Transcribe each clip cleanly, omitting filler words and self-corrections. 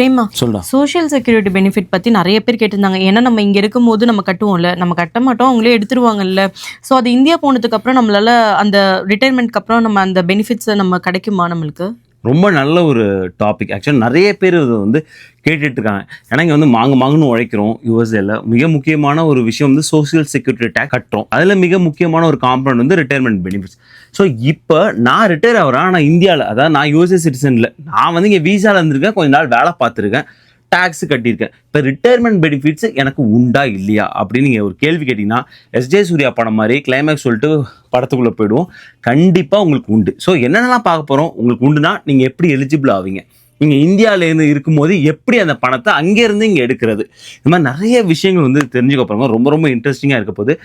பிரேமா சொல்றா. Social security benefit பத்தி நிறைய பேர் கேட்டிருந்தாங்க. ஏன்னா நம்ம இங்க இருக்கும்போது நம்ம கட்டுவோம்ல, நம்ம கட்ட மாட்டோம், அவங்களே எடுத்துருவாங்கல்ல. ஸோ அது இந்தியா போனதுக்கு அப்புறம் நம்மளால அந்த ரிட்டைர்மெண்ட்க்கு அப்புறம் நம்ம அந்த பெனிஃபிட்ஸ் நம்ம கிடைக்குமா நம்மளுக்கு? ரொம்ப நல்ல ஒரு டாபிக். ஆக்சுவலாக நிறைய பேர் இது வந்து கேட்டுட்டு இருக்காங்க. ஏன்னா இங்கே வந்து மாங்குன்னு உழைக்கிறோம். யூஎஸ்ஏல மிக முக்கியமான ஒரு விஷயம் வந்து சோசியல் செக்யூரிட்டி டேக்ஸ் கட்டுறோம். அதில் மிக முக்கியமான ஒரு காம்பனண்ட் வந்து ரிட்டையர்மெண்ட் பெனிஃபிட்ஸ். ஸோ இப்போ நான் ரிட்டையர் ஆகிறேன். ஆனால் இந்தியாவில், அதாவது நான் யூஎஸ்ஏ சிட்டிசனில், நான் வந்து இங்கே வீசாவில் இருந்திருக்கேன், கொஞ்ச நாள் வேலை பார்த்துருக்கேன், டேக்ஸ் கட்டியிருக்கேன். இப்போ ரிட்டையர்மெண்ட் பெனிஃபிட்ஸ் எனக்கு உண்டா இல்லையா அப்படின்னு நீங்கள் ஒரு கேள்வி கேட்டிங்கன்னா, எஸ்ஜே சூர்யா படம் மாதிரி கிளைமேக்ஸ் சொல்லிட்டு படத்துக்குள்ளே போயிடுவோம். கண்டிப்பாக உங்களுக்கு உண்டு. ஸோ என்னென்னலாம் பார்க்க போகிறோம், உங்களுக்கு உண்டுனா நீங்கள் எப்படி எலிஜிபிள் ஆவீங்க, நீங்கள் இந்தியாவிலேருந்து இருக்கும்போது எப்படி அந்த பணத்தை அங்கேருந்து இங்கே எடுக்கிறது, இந்த மாதிரி நிறைய விஷயங்கள் வந்து தெரிஞ்சுக்க போகிறாங்க. ரொம்ப ரொம்ப இன்ட்ரெஸ்டிங்காக இருக்க போகுது.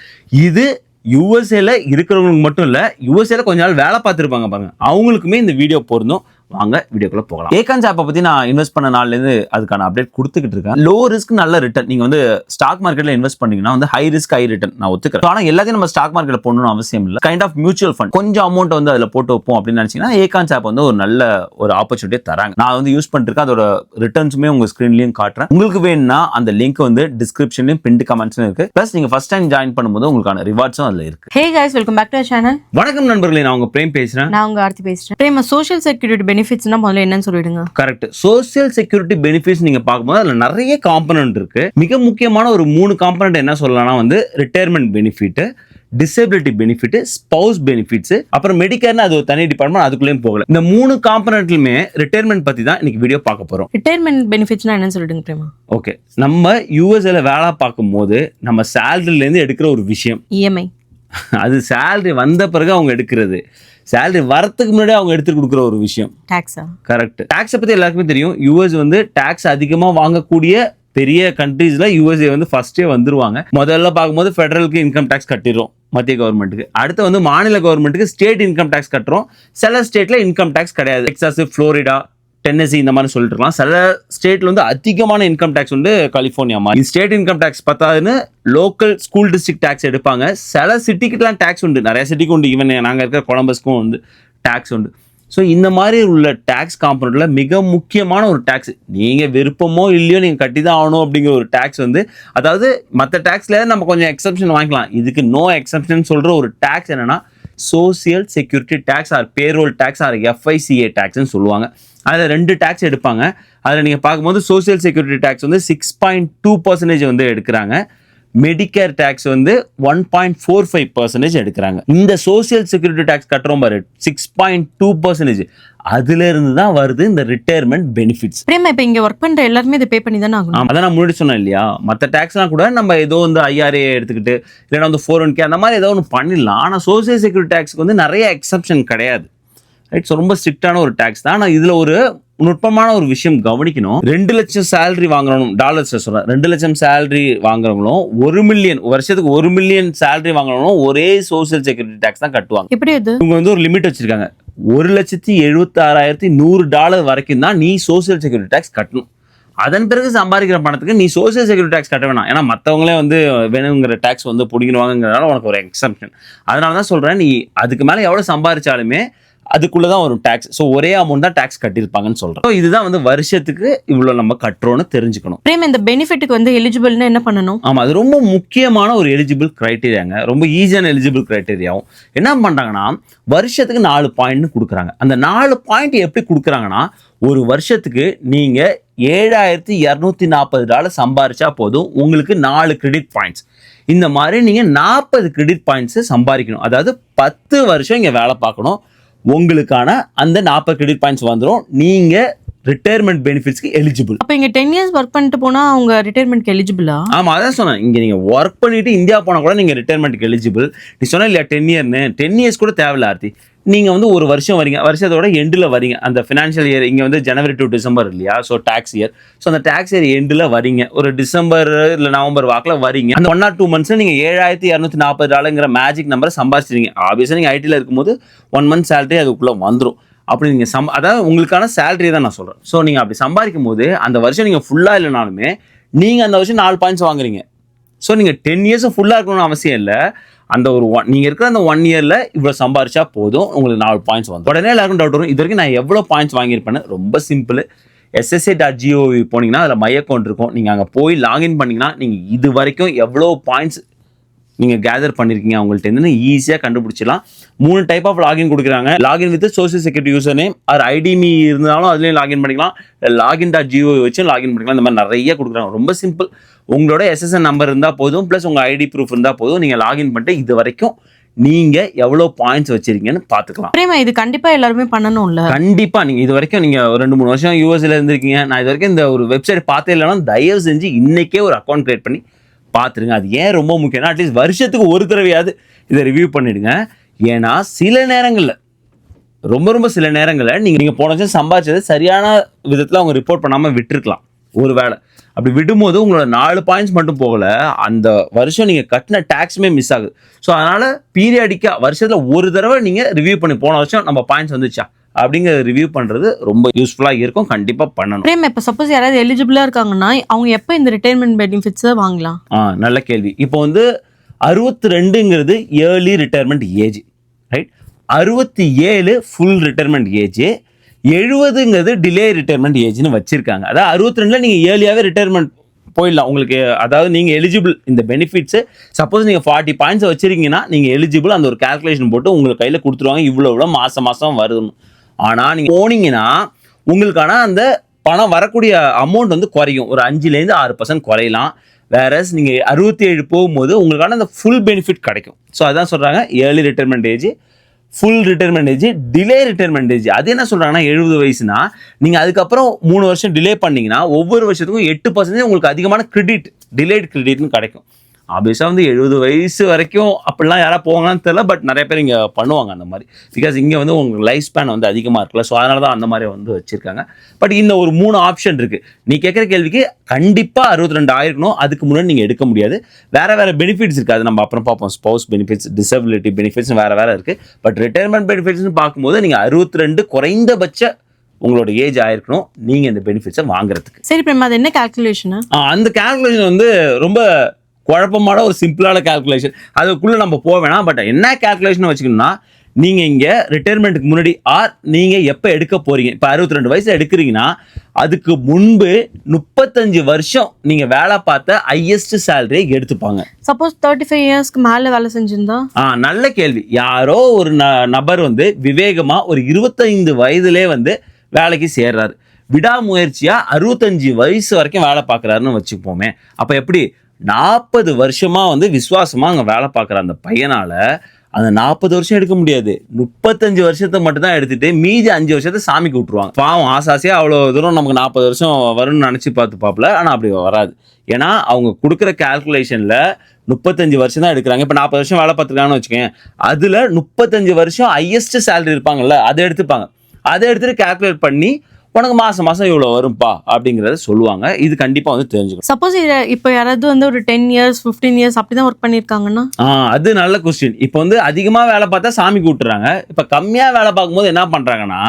இது யூஎஸ்ஏல இருக்கிறவங்களுக்கு மட்டும் இல்லை, யூஎஸ்ஏல கொஞ்ச நாள் வேலை பார்த்துருப்பாங்க பாருங்க, அவங்களுக்குமே இந்த வீடியோ பொருந்தும். வாங்க வீடியோக்குள்ள போகலாம். ஏகான்ஸ் ஆப்பை பற்றி நான் இன்வெஸ்ட் பண்ண நாள்லேருந்து அதுக்கான அப்டேட் கொடுத்துக்கிட்டு இருக்கேன். லோ ரிஸ்க் நல்ல ரிட்டர்ன். நீங்கள் வந்து ஸ்டாக் மார்க்கெட்டில் இன்வெஸ்ட் பண்ணீங்கன்னா வந்து ஹை ரிஸ்க் ஹை ரிட்டர்ன் நான் ஒத்துக்கிறேன். ஆனால் எல்லாத்தையும் நம்ம ஸ்டாக் மார்க்கெட்டில் போடணும்னு அவசியம் இல்லை. கைண்ட் ஆஃப் மியூச்சுவல் ஃபண்ட் கொஞ்சம் அமௌண்ட் வந்து அதில் போட்டு வைப்போம் அப்படின்னு நினச்சிங்கன்னா ஏகான்ஸ் ஆப் வந்து ஒரு நல்ல ஒரு ஆப்பர்ச்சுனிட்டியை தராங்க. நான் வந்து யூஸ் பண்ணிருக்கேன். அதோட ரிட்டர்ன்ஸுமே உங்கள் ஸ்க்ரீன்லையும் காட்டுறேன். உங்களுக்கு வேணும்னா அந்த லிங்க் வந்து டிஸ்கிரிப்ஷன்லையும் பின்ட் கமெண்ட்ஸ்லையும் இருக்கு. ப்ளஸ் நீங்கள் ஃபர்ஸ்ட் டைம் ஜாயின் பண்ணும்போது உங்களுக்கான ரிவார்ட்ஸும் அதில் இருக்கு. Hey guys, welcome back to our channel. வணக்கம் நண்பர்களே, நான் உங்க பிரேம் பேசுறேன். நான் உங்க ஆர்த்தி பேசுறேன். பிரேமா, சோஷியல் செக்யூரிட்டி பெனிஃபிட்ஸ்னா முதல்ல என்னன்னு சொல்லிடுங்க. கரெக்ட். சோசியல் செக்யூரிட்டி பெனிஃபிட்ஸ் நீங்க பார்க்கும்போது அதுல நிறைய காம்பனன்ட் இருக்கு. மிக முக்கியமான ஒரு 3 காம்பனன்ட் என்ன சொல்லலாம்னா வந்து retirement benefit, disability benefit, spouse benefits, அப்புறம் மெடிக்கேர்னு அது ஒரு தனி டிபார்ட்மெண்ட், அதுக்குள்ளேயும் போகல. இந்த 3 காம்பனன்ட்லுமே ரிட்டையர்மெண்ட் பத்தி தான் இன்னைக்கு வீடியோ பார்க்க போறோம். ரிட்டையர்மெண்ட் பெனிஃபிட்ஸ்னா என்னன்னு சொல்லிடுங்க பிரேமா. ஓகே, நம்ம யூஎஸ்ஏல வேலை பார்க்கும்போது நம்ம சேலரில இருந்து எடுக்கிற ஒரு விஷயம் இஎம்ஐ. அது சேலரி வந்த பிறகு அவங்க எடுக்கிறது, சேலரி வரத்துக்கு முன்னாடி அவங்க எடுத்து கொடுக்குற ஒரு விஷயம் டாக்ஸா? கரெக்ட். டாக்ஸை பற்றி எல்லாருக்குமே தெரியும். யூஎஸ் வந்து டாக்ஸ் அதிகமாக வாங்கக்கூடிய பெரிய கண்ட்ரீஸில் யூஎஸ்ஏ வந்து ஃபர்ஸ்டே வந்துருவாங்க. முதல்ல பார்க்கும்போது ஃபெடரலுக்கு இன்கம் டேக்ஸ் கட்டிடுறோம், மத்திய கவர்மெண்ட்டுக்கு. அடுத்து வந்து மாநில கவர்மெண்ட்டுக்கு ஸ்டேட் இன்கம் டேக்ஸ் கட்டுறோம். சில ஸ்டேட்டில் இன்கம் டேக்ஸ் கிடையாது. டெக்சாஸ், ஃப்ளோரிடா, டென்னசி இந்த மாதிரி சொல்லிட்டு இருக்கலாம். சில ஸ்டேட்ல வந்து அதிகமான இன்கம் டேக்ஸ் உண்டு, கலிஃபோர்னியா மாதிரி. ஸ்டேட் இன்கம் டேக்ஸ் பத்தாதுன்னு லோக்கல் ஸ்கூல் டிஸ்ட்ரிக்ட் டேக்ஸ் எடுப்பாங்க. சில சிட்டிக்குலாம் டேக்ஸ் உண்டு, நிறைய சிட்டிக்கு உண்டு. ஈவன் நாங்கள் இருக்கிற கொலம்பஸ்க்கும் வந்து டேக்ஸ் உண்டு. ஸோ இந்த மாதிரி உள்ள டேக்ஸ் காம்பனண்ட்ல மிக முக்கியமான ஒரு டேக்ஸ், நீங்கள் விருப்பமோ இல்லையோ நீங்கள் கட்டி தான் ஆகணும் அப்படிங்கிற ஒரு டேக்ஸ் வந்து, அதாவது மற்ற டேக்ஸ்ல நம்ம கொஞ்சம் எக்ஸப்ஷன் வாங்கிக்கலாம், இதுக்கு நோ எக்ஸப்ஷன் சொல்கிற ஒரு டேக்ஸ் என்னன்னா social security tax or payroll tax or FICA டேக்ஸ்ன்னு சொல்லுவாங்க. அதில் 2 டேக்ஸ் எடுப்பாங்க. அதில் நீங்கள் பார்க்கும்போது சோசியல் செக்யூரிட்டி டேக்ஸ் வந்து 6.2% வந்து எடுக்கிறாங்க. மெடிக்கேர் டேக்ஸ் வந்து 1.45% எடுக்கிறாங்க. இந்த சோசியல் செக்யூரிட்டி டேக்ஸ் கட்டுறோம் பாரு, 6.2%, அதுல இருந்து தான் வருது இந்த ரிட்டையர்மெண்ட் பெனிஃபிட்ஸ். பிரேமா, இப்போ இங்க ஒர்க் பண்ற எல்லாருமே இதை பே பண்ணி தானே ஆகணும்? அதான் நான் முன்னாடி சொன்னேன் இல்லையா, மற்ற டேக்ஸ்லாம் கூட நம்ம ஏதோ வந்து ஐஆர்ஏ எடுத்துக்கிட்டு இல்லைன்னா வந்து 401k அந்த மாதிரி ஏதோ ஒன்று பண்ணிடலாம். ஆனால் சோசியல் செக்யூரிட்டி டேக்ஸ்க்கு வந்து நிறைய எக்ஸப்ஷன் கிடையாது. ரைட். ஸோ ரொம்ப ஸ்ட்ரிக்டான ஒரு டேக்ஸ் தான். ஆனால் இதில் ஒரு நுட்பமான ஒரு விஷயம் கவனிக்கணும். 2 லட்சம் சேலரி வாங்குறவங்க, டாலர்ஸ் சொல்றேன், 2 லட்சம் சேலரி வாங்குறவங்களும் 1 மில்லியன் வருஷத்துக்கு 1 மில்லியன் சேலரி வாங்குறவங்களும் ஒரே சோசியல் செக்யூரிட்டி டேக்ஸ் தான் கட்டுவாங்க. எப்படி அது? இவங்க வந்து ஒரு லிமிட் வச்சிருக்காங்க. $1,76,100 வரைக்கும் தான் நீ சோசியல் செக்யூரிட்டி டேக்ஸ் கட்டணும். அதன் பிறகு சம்பாதிக்கிற பணத்துக்கு நீ சோசியல் செக்யூரிட்டி டேக்ஸ் கட்ட வேணாம். ஏன்னா மற்றவங்களே வந்து வேணுங்கிற டேக்ஸ் வந்து பிடிக்கணுவாங்கிறதுனால உனக்கு ஒரு எக்ஸப்ஷன். அதனால தான் சொல்கிறேன், நீ அதுக்கு மேலே எவ்வளோ சம்பாதிச்சாலுமே அதுக்குள்ள தான் ஒரு டேக்ஸ். ஸோ ஒரே அமௌண்ட் தான் டேக்ஸ் கட்டியிருப்பாங்கன்னு சொல்கிறேன். ஸோ இதுதான் வந்து வருஷத்துக்கு இவ்வளோ நம்ம கட்டுறோன்னு தெரிஞ்சுக்கணும். பிரேம், இந்த பெனிஃபிட்டுக்கு வந்து எலிஜிபிள்னா என்ன பண்ணணும்? ஆமாம், அது ரொம்ப முக்கியமான ஒரு எலிஜிபிள் கிரைட்டீரியாங்க. ரொம்ப ஈஸியான எலிஜிபிள் கிரைட்டீரியாவும் என்ன பண்ணுறாங்கன்னா, வருஷத்துக்கு 4 பாயிண்ட்னு கொடுக்குறாங்க. அந்த 4 பாயிண்ட் எப்படி கொடுக்குறாங்கன்னா, ஒரு வருஷத்துக்கு நீங்கள் $7,240 சம்பாரிச்சா போதும், உங்களுக்கு 4 கிரெடிட் பாயிண்ட்ஸ். இந்த மாதிரி நீங்கள் 40 கிரெடிட் பாயிண்ட்ஸை சம்பாதிக்கணும். அதாவது 10 வருஷம் இங்கே வேலை பார்க்கணும், உங்களுக்கான அந்த 40 கிரெடிட் பாயிண்ட்ஸ் வந்துடும். நீங்கள் ரிட்டையர்மெண்ட் பெனிஃபிட்ஸ்க்கு எலிஜிபிள். அப்போ இங்கே 10 இயர்ஸ் ஒர்க் பண்ணிட்டு போனால் அவங்க ரிட்டையர்மெண்ட்க்கு எலிஜிபிளா? ஆமாம், அதான் சொன்னேன். இங்கே நீங்கள் ஒர்க் பண்ணிட்டு இந்தியா போனால் கூட நீங்கள் ரிட்டையர்மெண்ட்க்கு எலிஜிபிள். நீ சொன்ன இல்லையா 10 இயர்னு, 10 இயர்ஸ் கூட தேவையில்ல ஆர்த்தி. நீங்கள் வந்து ஒரு வருஷம் வரீங்க, வருஷத்தோட எண்டில் வரீங்க. அந்த ஃபினான்ஷியல் இயர் இங்கே வந்து ஜனவரி டு டிசம்பர் இல்லையா, ஸோ டாக்ஸ் இயர். ஸோ அந்த டாக்ஸ் இயர் எண்டில் வரீங்க, ஒரு டிசம்பர் இல்லை நவம்பர் வாக்கில் வரீங்க. அந்த 1 or 2 months நீங்கள் $7,240 மேஜிக் நம்பரை சம்பாதிச்சிருங்க. ஆப்வியஸாக நீங்கள் ஐடியில் இருக்கும்போது 1 month சேலரி அதுக்குள்ளே வந்துடும். அப்படி நீங்கள் அதாவது உங்களுக்கான சேலரி தான் நான் சொல்கிறேன். ஸோ நீங்கள் அப்படி சம்பாதிக்கும் போது அந்த வருஷம் நீங்கள் ஃபுல்லாக இல்லைனாலுமே நீங்கள் அந்த வருஷம் 4 பாயிண்ட்ஸ் வாங்குறீங்க. ஸோ நீங்கள் 10 இயர்ஸும் ஃபுல்லாக இருக்கணும்னு அவசியம் இல்லை. அந்த ஒரு நீங்கள் இருக்கிற அந்த 1 இயரில் இவ்வளோ சம்பாரிச்சா போதும், உங்களுக்கு 4 பாயிண்ட்ஸ் வந்து. உடனே எல்லாருக்கும் டவுட் வரும், இது வரைக்கும் நான் எவ்வளோ பாயிண்ட்ஸ் வாங்கியிருப்பேன்னு. ரொம்ப சிம்பிள். ssa.gov போனீங்கன்னா அதில் மை அக்கௌண்ட் இருக்கும். நீங்கள் அங்கே போய் லாகின் பண்ணிங்கன்னா நீங்கள் இது வரைக்கும் எவ்வளோ பாயிண்ட்ஸ் நீங்கள் கேதர் பண்ணியிருக்கீங்க அவங்கள்ட்ட இருந்து ஈஸியாக கண்டுபிடிச்சிடலாம். 3 டைப் ஆஃப் லாகின் கொடுக்குறாங்க. Login with social security user name or ஐடிமி இருந்தாலும் அதுலேயும் லாகின் பண்ணிக்கலாம். லாகின்.gov வச்சு லாகின் பண்ணிக்கலாம். இந்த மாதிரி நிறைய கொடுக்குறாங்க. ரொம்ப சிம்பிள். உங்களோட எஸ்எஸ்என் நம்பர் இருந்தால் போதும், ப்ளஸ் உங்கள் ஐடி ப்ரூஃப் இருந்தால் போதும். நீங்கள் லாகின் பண்ணிட்டு இது வரைக்கும் நீங்கள் எவ்வளோ பாயிண்ட்ஸ் வச்சிருக்கீங்கன்னு பார்த்துக்கலாம். பிரேமா, இது கண்டிப்பாக எல்லாருமே பண்ணணும்ல? கண்டிப்பாக. நீங்கள் இது வரைக்கும் நீங்கள் 2-3 வருஷம் யூஎஸ்ல இருந்திருக்கீங்க, நான் இது வரைக்கும் இந்த ஒரு வெப்சைட் பார்த்தே இல்லைனா தயவு செஞ்சு இன்னைக்கே ஒரு அக்கௌண்ட் கிரியேட் பண்ணி பார்த்துருங்க. அது ஏன் ரொம்ப முக்கியம்னா அட்லீஸ்ட் வருஷத்துக்கு ஒரு தடவையாவது இதை ரிவ்யூ பண்ணிடுங்க. ஏன்னா சில நேரங்களில் ரொம்ப சில நேரங்களில் நீங்கள் போன வருஷம் சம்பாதிச்சது சரியான விதத்தில் அவங்க ரிப்போர்ட் பண்ணாமல் விட்டுருக்கலாம். ஒரு வேளை அப்படி விடும்போது உங்களோட 4 பாயிண்ட்ஸ் மட்டும் போகல, அந்த வருஷம் நீங்கள் கட்டின டேக்ஸுமே மிஸ் ஆகுது. ஸோ அதனால் பீரியாடிக்காக வருஷத்தில் ஒரு தடவை நீங்கள் ரிவ்யூ பண்ணி போன வருஷம் நம்ம பாயிண்ட்ஸ் வந்துச்சா அப்படிங்கிற ரிவ்யூ பண்ணுறது ரொம்ப யூஸ்ஃபுல்லாக இருக்கும். கண்டிப்பாக பண்ணணும். பிரேம், இப்போ சப்போஸ் யாராவது எலிஜிபிளாக இருக்காங்கன்னா அவங்க எப்போ இந்த ரிட்டைர்மெண்ட் பெனிஃபிட்ஸை வாங்கலாம்? நல்ல கேள்வி. இப்போ வந்து 62ங்கிறது early retirement age, right? 67 full retirement age, 70ங்கிறது டிலே ரிட்டையர்மெண்ட் ஏஜ்னு வச்சிருக்காங்க. அதாவது 62ல் நீங்கள் ஏர்லியாகவே ரிட்டையர்மெண்ட் போயிடலாம் உங்களுக்கு. அதாவது நீங்கள் எலிஜிபிள் இந்த பெனிஃபிட்ஸு. சப்போஸ் நீங்கள் 40 பாயிண்ட்ஸ் வச்சிருக்கீங்கன்னா நீங்கள் எலிஜிபிள். அந்த ஒரு கால்குலேஷன் போட்டு உங்களுக்கு கையில் கொடுத்துருவாங்க, இவ்வளோ மாதம் வருதுன்னு. ஆனால் நீங்கள் போனீங்கன்னா உங்களுக்கான அந்த பணம் வரக்கூடிய அமௌண்ட் வந்து குறையும். ஒரு 5-6% 6% குறையலாம். வேறஸ் நீங்கள் 67 போகும்போது உங்களுக்கான அந்த ஃபுல் பெனிஃபிட் கிடைக்கும். ஸோ அதான் சொல்கிறாங்க, early retirement age, full retirement age, delay retirement age. அது என்ன சொல்கிறாங்கன்னா 70 வயசுனா நீங்கள் அதுக்கப்புறம் 3 வருஷம் டிலே பண்ணிங்கன்னா ஒவ்வொரு வருஷத்துக்கும் 8% உங்களுக்கு அதிகமான கிரெடிட், டிலேட் கிரெடிட்னு கிடைக்கும். ஆப்வியஸாக வந்து 70 வயசு வரைக்கும் அப்படிலாம் யாராவது போவாங்கன்னு தெரியல. பட் நிறைய பேர் இங்கே பண்ணுவாங்க அந்த மாதிரி. பிகாஸ் இங்கே வந்து உங்களுக்கு லைஃப் ஸ்பேன் வந்து அதிகமாக இருக்குல்ல. ஸோ அதனால தான் அந்த மாதிரி வந்து வச்சுருக்காங்க. பட் இந்த ஒரு 3 ஆப்ஷன் இருக்குது. நீ கேட்குற கேள்விக்கு கண்டிப்பாக 62 ஆயிருக்கணும். அதுக்கு முன்னாடி நீங்கள் எடுக்க முடியாது. வேறு பெனிஃபிட்ஸ் இருக்குது, அது நம்ம அப்புறம் பார்ப்போம். ஸ்பௌஸ் பெனிஃபிட்ஸ், டிசபிலிட்டி பெனிஃபிட்ஸ் வேறு இருக்குது. பட் ரிட்டையர்மெண்ட் பெனிஃபிட்ஸ்னு பார்க்கும்போது நீங்கள் 62 குறைந்தபட்ச உங்களோட ஏஜ் ஆயிருக்கணும் நீங்கள் இந்த பெனிஃபிட்ஸை வாங்குறதுக்கு. சரி பிரேமா, அது என்ன கால்குலேஷன்? அந்த கால்குலேஷன் வந்து ரொம்ப குழப்பமான ஒரு சிம்பிளான கால்குலேஷன். அதுக்குள்ளே நம்ம போக வேணாம். பட் என்ன கால்குலேஷன் வச்சுக்கணும்னா, நீங்கள் இங்கே ரிட்டையர்மெண்ட்டுக்கு முன்னாடி ஆர் நீங்கள் எப்போ எடுக்க போகிறீங்க, இப்போ 62 வயசில் எடுக்கிறீங்கன்னா அதுக்கு முன்பு 35 வருஷம் நீங்கள் வேலை பார்த்த ஹையஸ்ட் சேலரியை எடுத்துப்பாங்க. சப்போஸ் 35 இயர்ஸ்க்கு மேலே வேலை செஞ்சிருந்தா? நல்ல கேள்வி. யாரோ ஒரு நபர் வந்து விவேகமாக ஒரு 25 வயதுலேயே வந்து வேலைக்கு சேர்றாரு. விடாமுயற்சியாக 65 வயசு வரைக்கும் வேலை பார்க்குறாருன்னு வச்சுப்போமே. அப்போ எப்படி 40 வருஷமாக வந்து விசுவாசமாக அங்கே வேலை பார்க்குற அந்த பையனால் அந்த 40 வருஷம் எடுக்க முடியாது. 35 வருஷத்தை மட்டும் தான் எடுத்துட்டு மீதி 5 வருஷத்தை சாமிக்கு விட்டுருவாங்க. பாவம் ஆசாசியாக அவ்வளோ தூரம் நமக்கு 40 வருஷம் வரும்னு நினச்சி பார்த்து பார்ப்பல. ஆனால் அப்படி வராது. ஏன்னா அவங்க கொடுக்குற கால்குலேஷனில் 35 வருஷம் தான் எடுக்கிறாங்க. இப்போ 40 வருஷம் வேலை பார்த்துருக்காங்கன்னு வச்சுக்கோங்க. அதில் 35 வருஷம் ஹையஸ்ட் சேலரி இருப்பாங்கல்ல, அதை எடுத்துப்பாங்க. அதை எடுத்துகிட்டு கால்குலேட் பண்ணி உனக்கு மாதம் இவ்வளோ வரும்பா அப்படிங்கிறத சொல்லுவாங்க. இது கண்டிப்பாக வந்து தெரிஞ்சுக்கணும். சப்போஸ் இப்போ யாராவது வந்து ஒரு 10 இயர்ஸ் 15 இயர்ஸ் அப்படி தான் ஒர்க் பண்ணியிருக்காங்கன்னா? அது நல்ல கொஸ்டின். இப்போ வந்து அதிகமாக வேலை பார்த்தா சாமி கூட்டுறாங்க. இப்போ கம்மியாக வேலை பார்க்கும்போது என்ன பண்ணுறாங்கன்னா,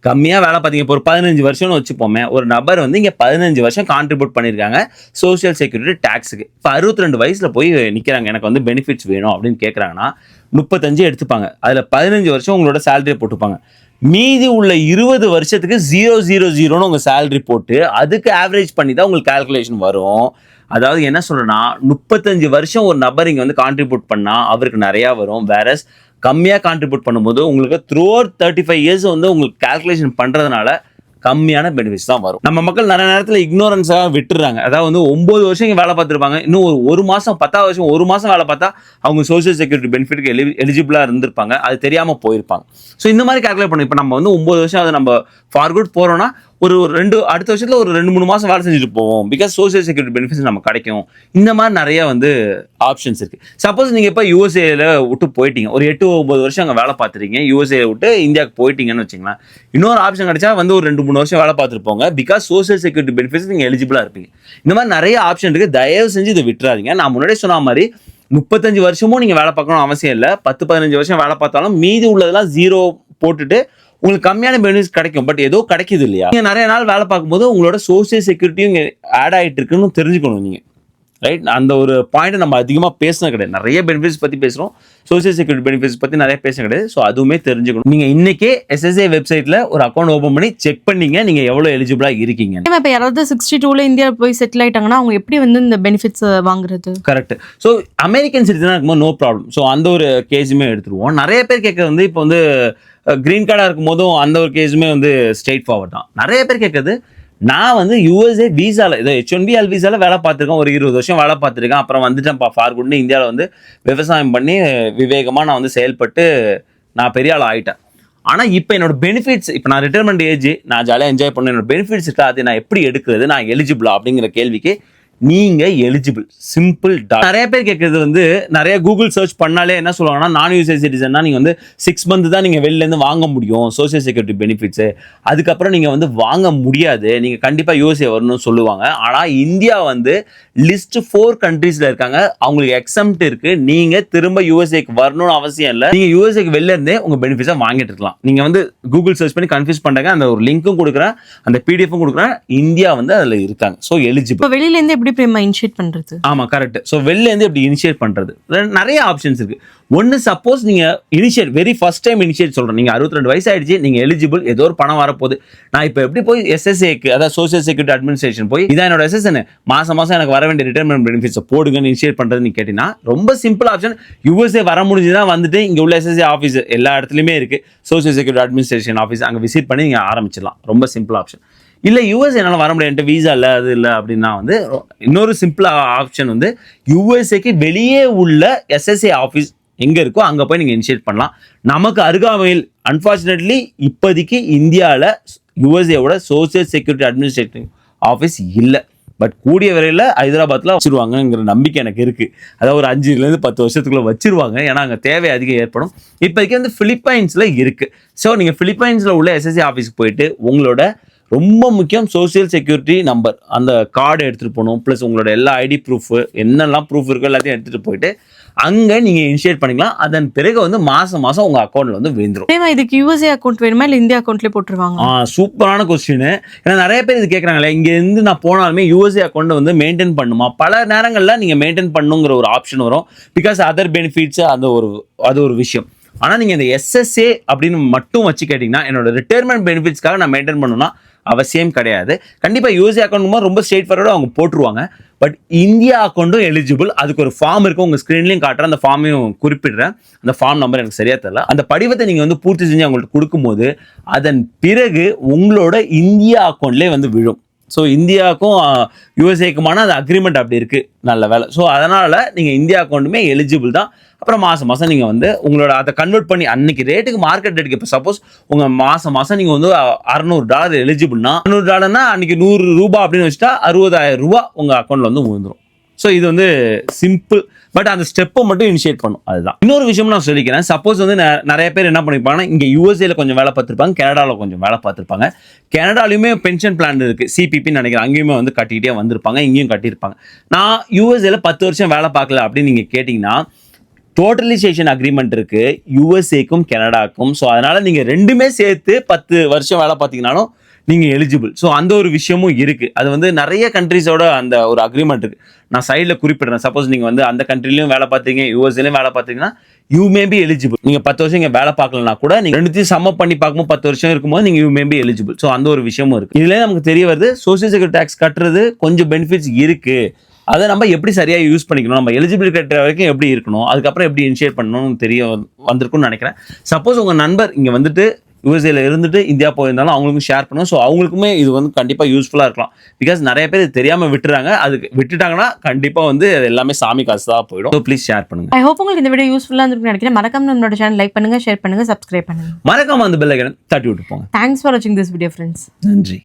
கம்மியாக வேலை பார்த்தீங்க இப்போ ஒரு 15 வருஷம்னு வச்சுப்போமே. ஒரு நபர் வந்து இங்கே 15 வருஷம் கான்ட்ரிபியூட் பண்ணியிருக்காங்க சோஷியல் செக்யூரிட்டி டேக்ஸுக்கு. இப்போ 62 வயசில் போய் நிற்கிறாங்க, எனக்கு வந்து பெனிஃபிட்ஸ் வேணும் அப்படின்னு கேட்குறாங்கன்னா 35 எடுத்துப்பாங்க. அதில் 15 வருஷம் உங்களோட சேலரியை போட்டுப்பாங்க. மீதி உள்ள 20 வருஷத்துக்கு 000ன்னு உங்கள் சேலரி போட்டு அதுக்கு ஆவரேஜ் பண்ணி தான் உங்களுக்கு கால்குலேஷன் வரும். அதாவது என்ன சொல்கிறேன்னா, 35 வருஷம் ஒரு நபர் இங்கே வந்து கான்ட்ரிபியூட் பண்ணால் அவருக்கு நிறையா வரும். வேறஸ் கம்மியாக கான்ட்ரிபியூட் பண்ணும்போது உங்களுக்கு த்ரூ அவுட் 35 இயர்ஸ் வந்து உங்களுக்கு கால்குலேஷன் பண்ணுறதுனால கம்மியான பெனிஃபிட்ஸ் தான் வரும். நம்ம மக்கள் நிறைய நேரத்தில் இக்னோரன்ஸாக விட்டுறாங்க. அதாவது வந்து 9 வருஷம் இங்கே வேலை பார்த்துருப்பாங்க, இன்னும் ஒரு மாதம் 10 வருஷம் 1 மாதம் வேலை பார்த்தா அவங்க சோஷியல் செக்யூரிட்டி பெனிஃபிட்டுக்கு எலிஜிபிளாக இருந்திருப்பாங்க. அது தெரியாமல் போயிருப்பாங்க. ஸோ இந்த மாதிரி கால்குலேட் பண்ணி இப்போ நம்ம வந்து 9 வருஷம் அதை நம்ம ஃபார்வர்ட் போகிறோன்னா ஒரு அடுத்த வருஷத்தில் ஒரு 2-3 மாதம் வேலை செஞ்சுட்டு போவோம். பிகாஸ் சோஷியல் செக்யூரிட்டி பெனிஃபிட்ஸ் நம்ம கிடைக்கும். இந்த மாதிரி நிறைய வந்து ஆப்ஷன்ஸ் இருக்குது. சப்போஸ் நீங்கள் இப்போ யூஎஸ்ஏல விட்டு போயிட்டீங்க, ஒரு 8-9 வருஷம் அங்கே வேலை பார்த்துருக்கீங்க, யூஎஸ்ஏ விட்டு இந்தியாவுக்கு போயிட்டீங்கன்னு வச்சுங்களேன். இன்னொரு ஆப்ஷன் கிடைச்சா வந்து ஒரு 2-3 வருஷம் வேலை பார்த்துருப்போங்க. பிகாஸ் சோஷியல் செக்யூரிட்டி பெனிஃபிட்ஸ் நீங்கள் எலிஜிபிளாக இருப்பீங்க. இந்த மாதிரி நிறைய ஆப்ஷன் இருக்குது. தயவு செஞ்சு இதை விட்டுறாதீங்க. நான் முன்னாடியே சொன்ன மாதிரி 35 வருஷமும் நீங்கள் வேலை பார்க்கணும் அவசியம் இல்லை. 10-15 வருஷம் வேலை பார்த்தாலும் மீதி உள்ளதெல்லாம் 0 போட்டுட்டு உங்களுக்கு கம்மியான பெனிஃபிட்ஸ் கிடைக்கும். பட் ஏதோ கிடைக்குது இல்லையா? நீங்கள் நிறைய நாள் வேலை பார்க்கும்போது உங்களோட சோஷியல் செக்யூரிட்டியும் இங்கே ஆட் ஆகிட்டு இருக்குன்னு தெரிஞ்சுக்கணும். நீங்கள் ரைட். அந்த ஒரு பாயிண்ட் நம்ம அதிகமாக பேசினது கிடையாது. நிறைய பெனிஃபிட்ஸ் பற்றி பேசுகிறோம், சோசியல் செக்யூரிட்டி பெனிஃபிட்ஸ் பற்றி நிறைய பேச கிடையாது. ஸோ அதுவுமே தெரிஞ்சுக்கணும். நீங்கள் இன்னைக்கே SSA வெப்சைட்டில் ஒரு அக்கௌண்ட் ஓப்பன் பண்ணி செக் பண்ணீங்க நீங்கள் எவ்வளோ எலிஜிபிளாக இருக்கீங்க. இப்போ யாராவது 62ல இந்தியா போய் செட்டில் ஆயிட்டாங்கன்னா அவங்க எப்படி வந்து இந்த பெனிஃபிட்ஸ் வாங்குறது? கரெக்ட். ஸோ அமெரிக்கன் சிட்டிசனாக இருக்கும்போது நோ ப்ராப்ளம். ஸோ அந்த ஒரு கேஸுமே எடுத்துருவோம். நிறைய பேர் கேட்கறது வந்து இப்போ வந்து கிரீன் கார்டாக இருக்கும் போதும் அந்த ஒரு கேஸுமே வந்து ஸ்ட்ரெயிட் ஃபார்வர்ட் தான். நிறைய பேர் கேட்கறது, நான் வந்து USA வீசாவில் ஏதோ H1B வீசாவில் வேலை பார்த்துருக்கேன், ஒரு 20 வருஷம் வேலை பார்த்துருக்கேன், அப்புறம் வந்துட்டேன்ப்பா ஃபார் குட்னு இந்தியாவில் வந்து விவசாயம் பண்ணி விவேகமாக நான் வந்து செயல்பட்டு நான் பெரிய ஆள் ஆகிட்டேன். ஆனால் இப்போ என்னோட பெனிஃபிட்ஸ், இப்போ நான் ரிட்டைர்மெண்ட் ஏஜ், நான் ஜாலியாக என்ஜாய் பண்ண என்னோட பெனிஃபிட்ஸ் இருக்கா, அது நான் எப்படி எடுக்கிறது, நான் எலிஜிபிளா அப்படிங்கிற கேள்விக்கு நீங்க எலிஜிபிள். சிம்பிள். நிறைய பேர் கேட்கறது வந்து, நிறைய கூகுள் சர்ச் பண்ணாலே என்ன சொல்லுவாங்கன்னா, நான் யூஎஸ்ஏ சிட்டிசன்னா நீங்க வந்து 6 மந்த் தான் நீங்க வெளில இருந்து வாங்க முடியும் சோசியல் செக்யூரிட்டி பெனிஃபிட்ஸ், அதுக்கப்புறம் நீங்க வந்து வாங்க முடியாது, நீங்க கண்டிப்பா USA வரணும்னு சொல்லுவாங்க. ஆனா இந்தியா வந்து லிஸ்ட் 4 கண்ட்ரீஸ்ல இருக்காங்க, அவங்களுக்கு எக்ஸம்ட் இருக்கு. நீங்க திரும்ப USAக்கு வரணும்னு அவசியம் இல்லை. நீங்க USAக்கு வெளில இருந்தே உங்க பெனிஃபிட்ஸை வாங்கிட்டு இருக்கலாம். நீங்க வந்து கூகுள் சர்ச் பண்ணி கன்ஃபியூஸ் பண்றாங்க, அந்த ஒரு லிங்க்கும் கொடுக்குறேன், அந்த PDF கொடுக்குறேன். இந்தியா வந்து அதுல இருக்காங்க. So eligible. வெளியில இருந்து எப்படி இனிஷியேட் பண்றது? ஆமா, கரெக்ட். ஸோ வெளில இருந்து எப்படி இனிஷியேட் பண்றது, நிறைய ஆப்ஷன்ஸ் இருக்கு. ஒன்னு, சப்போஸ் நீங்க initiate very first time initiate சொல்றேன், நீங்க 62 வயசு ஆயிடுச்சு, நீங்க எலிஜிபிள், ஏதோ ஒரு பணம் வரப்போகுது, நான் இப்போ எப்படி போய் SSAக்கு, அதாவது சோசியல் செக்யூரிட்டி அட்மினிஸ்ட்ரேஷன் போய் இதான் என்னோட SSN மாசம் மாசம் எனக்கு வர வேண்டிய ரிட்டைர்மெண்ட் பெனிஃபிட்ஸை போடுங்கன்னு இனிஷியேட் பண்றது நீங்க கேட்டீங்கன்னா, ரொம்ப சிம்பிள் ஆப்ஷன். USA வர முடிஞ்சுதான் வந்துட்டு இங்க உள்ள SSA ஆஃபீஸ் எல்லா இடத்துலையுமே இருக்கு, சோசியல் செக்யூரிட்டி அட்மினிஸ்ட்ரேஷன் ஆஃபீஸ், அங்கே விசிட் பண்ணி நீங்க ஆரம்பிச்சிடலாம். ரொம்ப சிம்பிள் ஆப்ஷன். இல்லை USA என்னால் வர முடியாது, வீசா இல்லை, அது இல்லை அப்படின்னா வந்து இன்னொரு சிம்பிள் ஆப்ஷன் வந்து USAக்கு வெளியே உள்ள SSA ஆஃபீஸ் எங்கே இருக்கோ அங்கே போய் நீங்கள் இனிஷியேட் பண்ணலாம். நமக்கு அருகாமையில் அன்ஃபார்ச்சுனேட்லி இப்போதைக்கு இந்தியாவில் USAவோட சோசியல் செக்யூரிட்டி அட்மினிஸ்ட்ரேட்டிவ் ஆஃபீஸ் இல்லை. பட் கூடிய விரைவில் ஹைதராபாத்தில் வச்சிருவாங்கங்கிற நம்பிக்கை எனக்கு இருக்குது. அதாவது ஒரு 5 to 10 வருஷத்துக்குள்ளே வச்சிருவாங்க, ஏன்னா அங்கே தேவை அதிகம் ஏற்படும். இப்போதைக்கு வந்து பிலிப்பைன்ஸில் இருக்குது. ஸோ நீங்கள் பிலிப்பைன்ஸில் உள்ள SSA ஆஃபீஸ்க்கு போயிட்டு உங்களோட ரொம்ப முக்கியம் சோசியல் செக்யூரிட்டி நம்பர், அந்த கார்டு எடுத்துகிட்டு போகணும், ப்ளஸ் உங்களோட எல்லா ஐடி ப்ரூஃபு, என்னெல்லாம் ப்ரூஃப் இருக்கோ எல்லாத்தையும் எடுத்துகிட்டு போயிட்டு அங்கே நீங்கள் இனிஷியேட் பண்ணிக்கலாம். அதன் பிறகு வந்து மாதம் மாதம் உங்கள் அக்கௌண்ட்டில் வந்து விழுந்துடும். இதுக்கு USA அக்கௌண்ட் வேணுமா இல்லை இந்தியா அக்கௌண்ட்லேயே போட்டுருவாங்க? சூப்பரான கொஸ்டின். ஏன்னா நிறைய பேர் இது கேட்குறாங்களே, இங்கேருந்து நான் போனாலுமே USA அக்கௌண்ட்டை வந்து மெயின்டைன் பண்ணுமா? பல நேரங்களில் நீங்கள் மெயின்டைன் பண்ணுங்கிற ஒரு ஆப்ஷன் வரும், பிகாஸ் அதர் பெனிஃபிட்ஸ், அது ஒரு விஷயம். ஆனால் நீங்கள் இந்த SSA அப்படின்னு மட்டும் வச்சு கேட்டிங்கன்னா, என்னோட ரிட்டைர்மெண்ட் பெனிஃபிட்ஸ்க்காக நான் மெயின்டைன் பண்ணணும்னா அவசியம் கிடையாது. கண்டிப்பாக USA அக்கௌண்ட் ரொம்ப ஸ்ட்ரெயிட் ஃபார்வர்டாக அவங்க போட்டுருவாங்க. பட் இந்தியா அக்கௌண்ட்டும் எலிஜிபிள். அதுக்கு ஒரு ஃபார்ம் இருக்கும், உங்கள் ஸ்க்ரீன்லையும் காட்டுறேன், அந்த ஃபார்மையும் குறிப்பிடுறேன். அந்த ஃபார்ம் நம்பர் எனக்கு சரியா தெரியல. அந்த படிவத்தை நீங்கள் வந்து பூர்த்தி செஞ்சு அவங்கள்ட்ட கொடுக்கும்போது அதன் பிறகு உங்களோட இந்தியா அக்கௌண்ட்லேயே வந்து விழும். ஸோ இந்தியாவுக்கும் USAக்குமான அந்த அக்ரிமெண்ட் அப்படி இருக்குது, நல்ல வேலை. ஸோ அதனால் நீங்கள் இந்தியா அக்கௌண்ட்டுமே எலிஜிபிள் தான். அப்புறம் மாதம் நீங்கள் வந்து உங்களோட அதை கன்வெர்ட் பண்ணி அன்னைக்கு ரேட்டுக்கு, மார்க்கெட் ரேட்டுக்கு, இப்போ சப்போஸ் உங்கள் மாதம் நீங்கள் வந்து $600 எலிஜிபிள்னா, $600 அன்னைக்கு $100 அப்படின்னு வச்சுட்டா $60,000 உங்கள் அக்கௌண்ட்டில் வந்து விழுந்துடும். ஸோ இது வந்து சிம்பிள். பட் அந்த ஸ்டெப்பை மட்டும் இனிஷியேட் பண்ணும், அதுதான். இன்னொரு விஷயம் நான் சொல்லிக்கிறேன். சப்போஸ் வந்து நிறைய பேர் என்ன பண்ணிப்பாங்கன்னா, இங்கே USAல கொஞ்சம் வேலை பார்த்துருப்பாங்க, கனடாவில் கொஞ்சம் வேலை பார்த்துருப்பாங்க. கனடாலையுமே பென்ஷன் பிளான் இருக்குது, CPPன்னு நினைக்கிறேன், அங்கேயுமே வந்து கட்டிக்கிட்டே வந்திருப்பாங்க, இங்கேயும் கட்டியிருப்பாங்க. நான் USAல 10 வருஷம் வேலை பார்க்கல அப்படின்னு நீங்கள் கேட்டிங்கன்னா, டோட்டலைசேஷன் அக்ரிமெண்ட் இருக்குது USAக்கும் கனடாக்கும். ஸோ அதனால் நீங்கள் ரெண்டுமே சேர்த்து 10 வருஷம் வேலை பார்த்தீங்கன்னாலும் நீங்கள் எலிஜிபிள். ஸோ அந்த ஒரு விஷயமும் இருக்குது. அது வந்து நிறைய கண்ட்ரிஸோட அந்த ஒரு அக்ரிமெண்ட் இருக்குது. நான் சைடில் குறிப்பிடுறேன். சப்போஸ் நீங்கள் வந்து அந்த கண்ட்ரிலையும் வேலை பார்த்தீங்க, USAலையும் வேலை பார்த்தீங்கன்னா, யூ மே பி எலிஜிபிள். நீங்கள் 10 வருஷம் இங்கே வேலை பார்க்கலனா கூட நீங்கள் ரெண்டுத்தையும் சம்ம பண்ணி பார்க்கும்போது 10 வருஷம் இருக்கும்போது நீங்கள் you may be eligible. So அந்த ஒரு விஷயமும் இருக்குது. இதுலேயே நமக்கு தெரிய வருது, சோசியல் செக்யூரிட்டி டேக்ஸ் கட்டுறது கொஞ்சம் பெனிஃபிட்ஸ் இருக்குது. அதை நம்ம எப்படி சரியாக யூஸ் பண்ணிக்கணும், நம்ம எலிஜிபிள் கட்டுற வரைக்கும் எப்படி இருக்கணும், அதுக்கப்புறம் எப்படி இனிஷியேட் பண்ணணும்னு தெரிய வந்திருக்குன்னு நினைக்கிறேன். சப்போஸ் உங்கள் நண்பர் இங்கே வந்துட்டு USAல இருந்துட்டு இந்தியா போயிருந்தாலும் அவங்களுக்கும் ஷேர் பண்ணும். ஸோ அவங்களுக்குமே இது வந்து கண்டிப்பாக யூஸ்ஃபுல்லாக இருக்கலாம். பிகாஸ் நிறைய பேர் இது தெரியாமல் விட்டுறாங்க. அதுக்கு விட்டுட்டாங்கன்னா கண்டிப்பாக வந்து எல்லாமே சாமி காசு தான் போயிடும். ஸோ ப்ளீஸ் ஷேர் பண்ணுங்க. ஐ ஹோப் உங்களுக்கு இந்த வீடியோ யூஸ்ஃபுல்லாக இருந்திருக்குன்னு நினைக்கிறேன். மறக்காம நம்மளோட சேனல் லைக் பண்ணுங்க, ஷேர் பண்ணுங்க, சப்ஸ்கிரைப் பண்ணுங்க. மறக்காம அந்த பெல் ஐகானை தட்டி விட்டு போங்க. தேங்க்ஸ் ஃபார் வாட்சிங் திஸ் வீடியோ ஃப்ரெண்ட்ஸ். நன்றி.